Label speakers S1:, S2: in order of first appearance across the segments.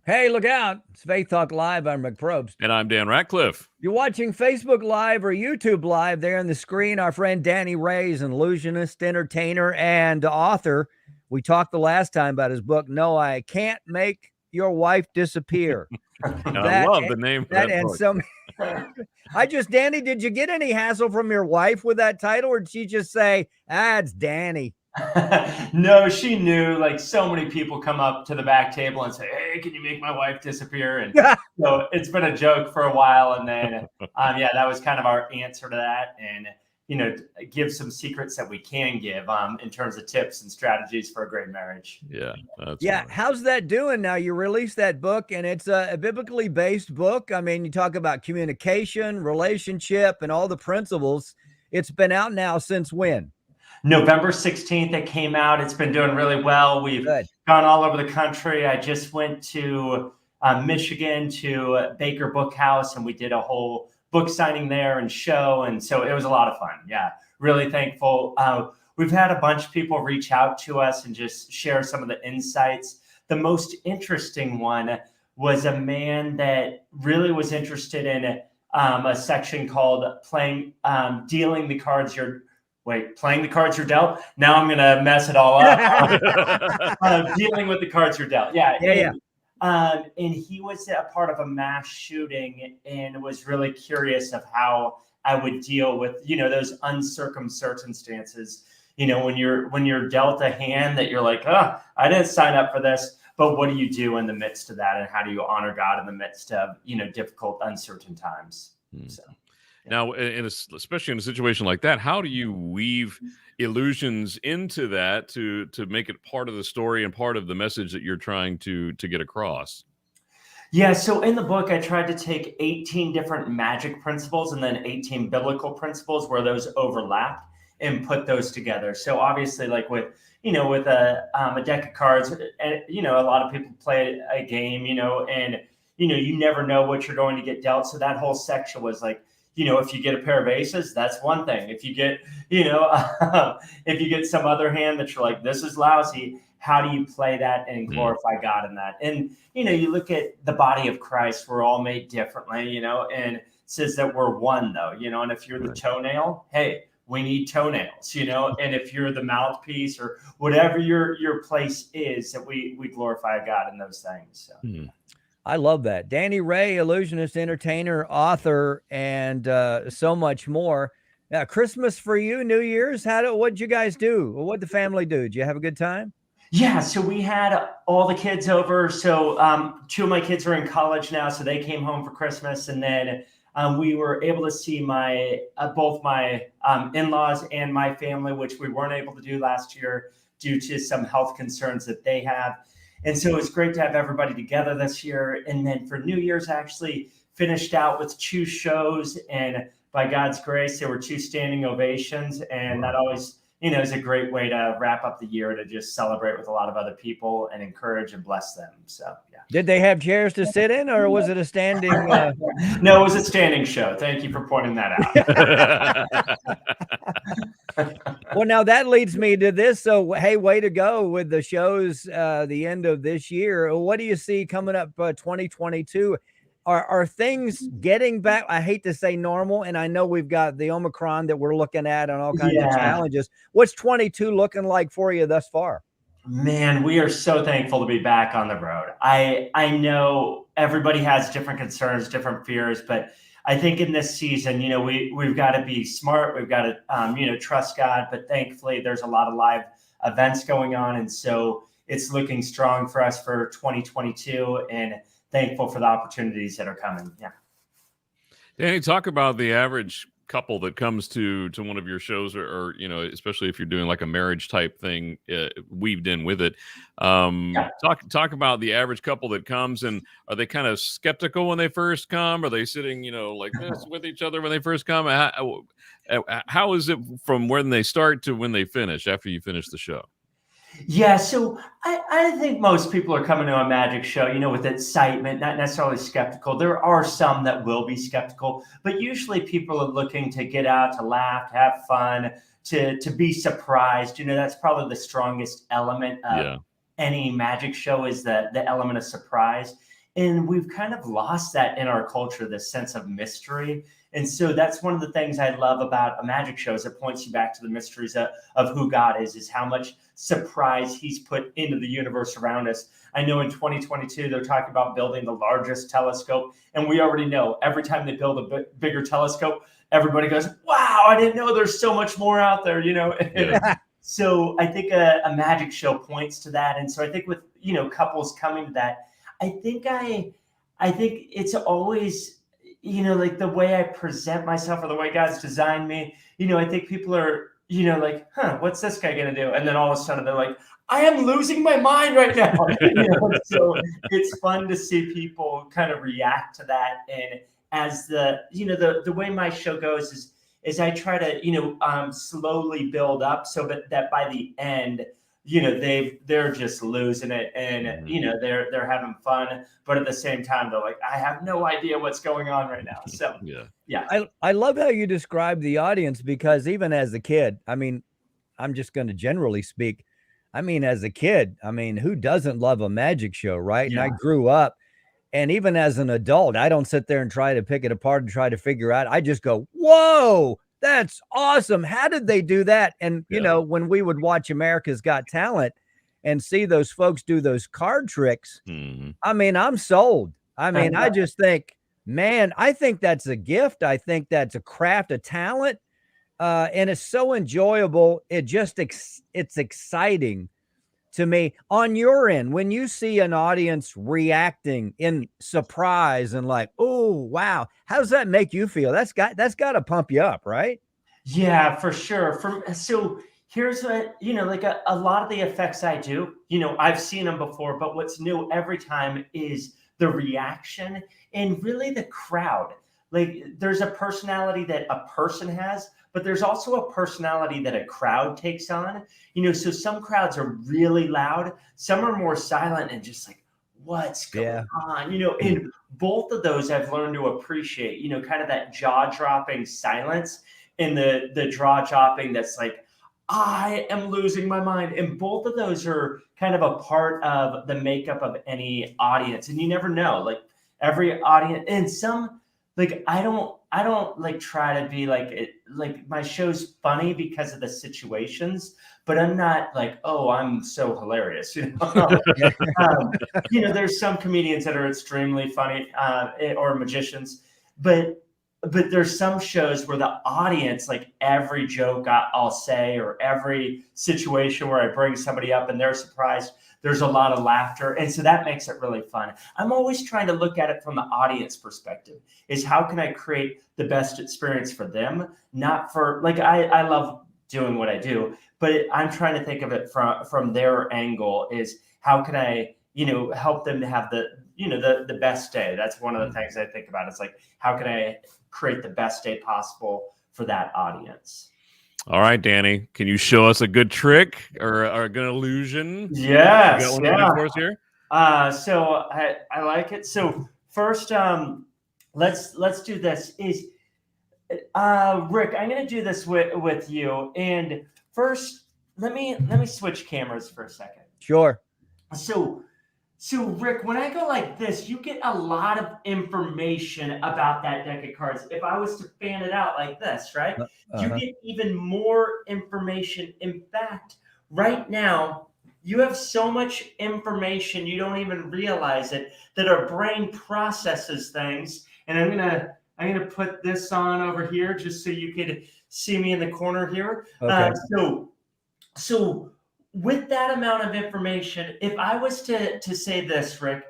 S1: Hey, look out. It's Faith Talk Live. I'm Rick Probst.
S2: And I'm Dan Ratcliffe.
S1: You're watching Facebook Live or YouTube Live. There on the screen, our friend Danny Ray is an illusionist, entertainer, and author. We talked the last time about his book, No, I Can't Make Your Wife Disappear.
S2: And I love the name of that
S1: and
S2: book.
S1: some Danny, did you get any hassle from your wife with that title, or did she just say, it's Danny?
S3: No, she knew. Like, so many people come up to the back table and say, "Hey, can you make my wife disappear?" And so it's been a joke for a while. And then, that was kind of our answer to that. And give some secrets that we can give in terms of tips and strategies for a great marriage.
S2: Yeah.
S1: How's that doing now? You released that book, and it's a biblically based book. I mean, you talk about communication, relationship, and all the principles. It's been out now since when?
S3: November 16th, it came out. It's been doing really well. We've gone all over the country. I just went to Michigan to Baker Book House, and we did a whole book signing there and show. And so it was a lot of fun. Yeah, really thankful. We've had a bunch of people reach out to us and just share some of the insights. The most interesting one was a man that really was interested in a section called playing the cards you're dealt. Now I'm going to mess it all up. Dealing with the cards you're dealt. Yeah. And he was a part of a mass shooting and was really curious of how I would deal with, those uncircumcised circumstances, when you're dealt a hand that you're like, I didn't sign up for this, but what do you do in the midst of that? And how do you honor God in the midst of, difficult, uncertain times? So.
S2: Now, especially in a situation like that, how do you weave illusions into that to make it part of the story and part of the message that you're trying to get across?
S3: Yeah, so in the book, I tried to take 18 different magic principles and then 18 biblical principles where those overlap and put those together. So obviously, like with a deck of cards, and a lot of people play a game, and you never know what you're going to get dealt. So that whole section was like, if you get a pair of aces, that's one thing. If you get, if you get some other hand that you're like, this is lousy, how do you play that and glorify God in that? And, you look at the body of Christ, we're all made differently, and it says that we're one though, and if you're the toenail, hey, we need toenails, and if you're the mouthpiece or whatever your place is, that we glorify God in those things. So.
S1: I love that. Danny Ray, illusionist, entertainer, author, and so much more. Christmas for you, New Year's. What'd you guys do? What'd the family do? Did you have a good time?
S3: Yeah, so we had all the kids over. So 2 of my kids are in college now, so they came home for Christmas, and then we were able to see both my in-laws and my family, which we weren't able to do last year due to some health concerns that they have. And so it was great to have everybody together this year. And then for New Year's, I actually finished out with 2 shows. And by God's grace, there were 2 standing ovations. And that always, is a great way to wrap up the year, to just celebrate with a lot of other people and encourage and bless them. So, yeah.
S1: Did they have chairs to sit in, or was it a standing?
S3: No, it was a standing show. Thank you for pointing that
S1: out. Well, now that leads me to this. So, hey, way to go with the shows, the end of this year. What do you see coming up 2022? Are things getting back? I hate to say normal, and I know we've got the Omicron that we're looking at and all kinds of challenges. What's 22 looking like for you thus far?
S3: Man, we are so thankful to be back on the road. I know everybody has different concerns, different fears, but I think in this season, we've got to be smart. We've got to, trust God. But thankfully, there's a lot of live events going on. And so it's looking strong for us for 2022, and thankful for the opportunities that are coming. Yeah.
S2: Danny, talk about the average couple that comes to one of your shows, or especially if you're doing like a marriage type thing weaved in with it. Talk about the average couple that comes, and are they kind of skeptical when they first come? Are they sitting like this with each other when they first come? How is it from when they start to when they finish, after you finish the show?
S3: Yeah, so I think most people are coming to a magic show, with excitement, not necessarily skeptical. There are some that will be skeptical, but usually people are looking to get out, to laugh, to have fun, to be surprised. That's probably the strongest element of any magic show, is the element of surprise. And we've kind of lost that in our culture, this sense of mystery. And so that's one of the things I love about a magic show, is it points you back to the mysteries of who God is how much surprise he's put into the universe around us. I know in 2022, they're talking about building the largest telescope. And we already know every time they build a bigger telescope, everybody goes, wow, I didn't know there's so much more out there,
S2: Yeah.
S3: So I think a magic show points to that. And so I think with, couples coming to that, I think it's always, like the way I present myself or the way God's designed me, I think people are, like, what's this guy going to do? And then all of a sudden they're like, I am losing my mind right now. So it's fun to see people kind of react to that. And as the way my show goes is I try to, slowly build up so that by the end, they're just losing it, and they're having fun, but at the same time they're like, I have no idea what's going on right now. So yeah.
S1: I love how you describe the audience, because even as a kid, I mean, I'm just going to generally speak. I mean, as a kid, who doesn't love a magic show, right?
S3: Yeah.
S1: And I grew up, and even as an adult, I don't sit there and try to pick it apart and try to figure out. I just go, whoa, that's awesome. How did they do that? And, when we would watch America's Got Talent and see those folks do those card tricks, I'm sold. I just think, man, I think that's a gift. I think that's a craft, a talent. And it's so enjoyable. It's exciting to me. On your end, when you see an audience reacting in surprise and like, oh, wow, how does that make you feel? That's got to pump you up, right?
S3: Yeah, for sure. So here's what, like a lot of the effects I do, I've seen them before, but what's new every time is the reaction and really the crowd. Like there's a personality that a person has, but there's also a personality that a crowd takes on, so some crowds are really loud. Some are more silent and just like, what's going on, and both of those I've learned to appreciate, kind of that jaw dropping silence and the jaw dropping that's like, I am losing my mind. And both of those are kind of a part of the makeup of any audience. And you never know, like every audience, and some, like, I don't like try to be like it, like my show's funny because of the situations, but I'm not like, oh, I'm so hilarious. There's some comedians that are extremely funny, or magicians, but there's some shows where the audience, like every joke I'll say, or every situation where I bring somebody up and they're surprised, there's a lot of laughter. And so that makes it really fun. I'm always trying to look at it from the audience perspective, is how can I create the best experience for them? Not for, like, I love doing what I do, but I'm trying to think of it from their angle, is how can I, help them to have the best day. That's one of the things I think about. It's like, how can I create the best day possible for that audience?
S2: All right, Danny, can you show us a good trick or a good illusion?
S3: Yes.
S2: You got one to do for us here?
S3: So I like it. So first, let's do this. Is Rick, I'm going to do this with you. And first, let me switch cameras for a second.
S1: Sure.
S3: So Rick, when I go like this, you get a lot of information about that deck of cards. If I was to fan it out like this, right? You get even more information. In fact, right now, you have so much information, you don't even realize it, that our brain processes things. And I'm gonna put this on over here just so you could see me in the corner here.
S1: Okay.
S3: So with that amount of information, if I was to say this, Rick,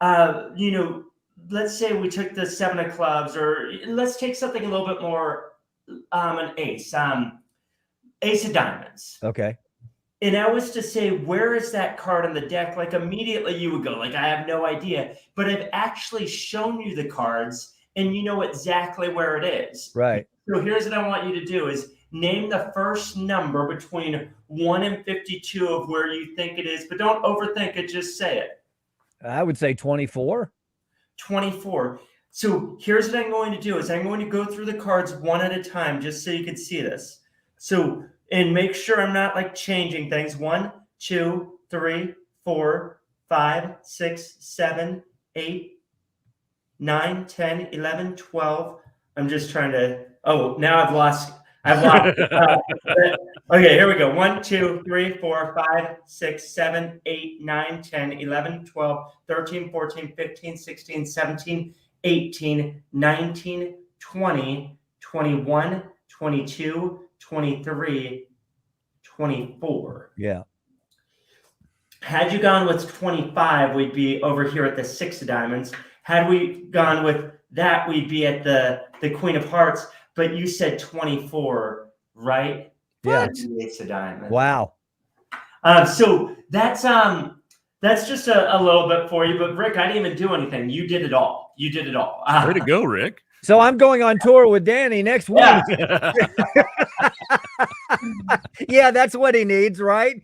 S3: let's say we took the 7 of clubs, or let's take something a little bit more, an ace, ace of diamonds.
S1: Okay.
S3: And I was to say, where is that card in the deck? Like immediately you would go like, I have no idea, but I've actually shown you the cards and you know exactly where it is.
S1: Right.
S3: So here's what I want you to do is name the first number between 1 and 52 of where you think it is, but don't overthink it. Just say it.
S1: I would say 24.
S3: 24. So here's what I'm going to do is I'm going to go through the cards one at a time, just so you can see this. So, and make sure I'm not like changing things. 1, 2, 3, 4, 5, 6, 7, 8, 9, 10, 11, 12. I'm just trying to, oh, now I've lost. Okay, here we go. 1, 2, 3, 4, 5, 6, 7, 8, 9, 10, 11, 12, 13, 14, 15, 16, 17, 18, 19, 20, 21, 22, 23, 24.
S1: Yeah.
S3: Had you gone with 25, we'd be over here at the 6 of diamonds. Had we gone with that, we'd be at the Queen of Hearts. But you said 24, right?
S1: Yeah.
S3: The Ace of diamonds.
S1: Wow.
S3: So that's just a little bit for you. But Rick, I didn't even do anything. You did it all. You did it all.
S2: Way to go, Rick.
S1: So I'm going on tour with Danny next week.
S3: Yeah.
S1: Yeah, that's what he needs, right?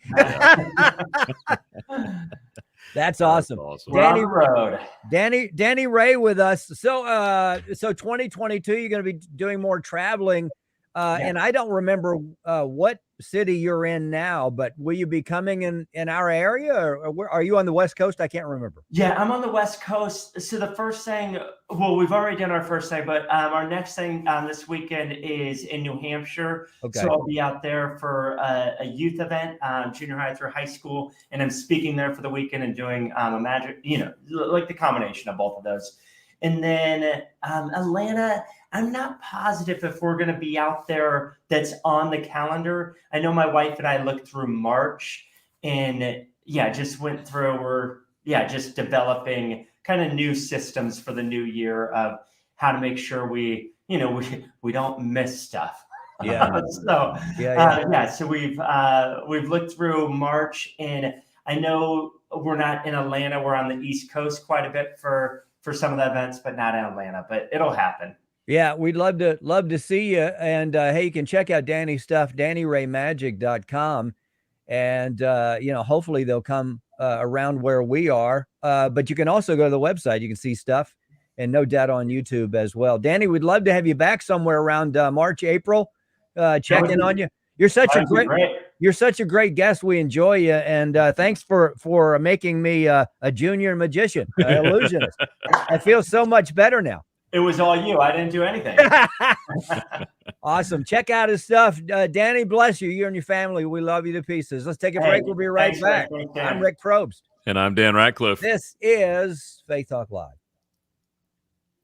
S1: That's awesome.
S3: Danny Road.
S1: Danny Ray with us. So 2022, you're going to be doing more traveling. And I don't remember what city you're in now, but will you be coming in our area, or where, are you on the West Coast? I can't remember.
S3: Yeah, I'm on the West Coast. So the first thing, well, we've already done our first thing, but our next thing this weekend is in New Hampshire.
S1: Okay.
S3: So I'll be out there for a youth event, junior high through high school, and I'm speaking there for the weekend and doing a magic, like the combination of both of those. And then Atlanta, I'm not positive if we're going to be out there that's on the calendar. I know my wife and I looked through March and just went through, we're just developing kind of new systems for the new year of how to make sure we don't miss stuff.
S1: Yeah.
S3: So we've looked through March, and I know we're not in Atlanta. We're on the East Coast quite a bit for some of the events, but not in Atlanta, but it'll happen.
S1: Yeah, we'd love to see you. And hey, you can check out Danny's stuff, DannyRayMagic.com. And hopefully they'll come around where we are. But you can also go to the website. You can see stuff, and no doubt on YouTube as well. Danny, we'd love to have you back somewhere around March, April. Check in on you. You're such a great guest. We enjoy you, and thanks for making me a junior magician, illusionist. I feel so much better now.
S3: It was all you. I didn't do anything.
S1: Awesome. Check out his stuff. Danny, bless you. You and your family. We love you to pieces. Let's take a break. We'll be right back. I'm Rick Probst.
S2: And I'm Dan Ratcliffe.
S1: This is Faith Talk Live.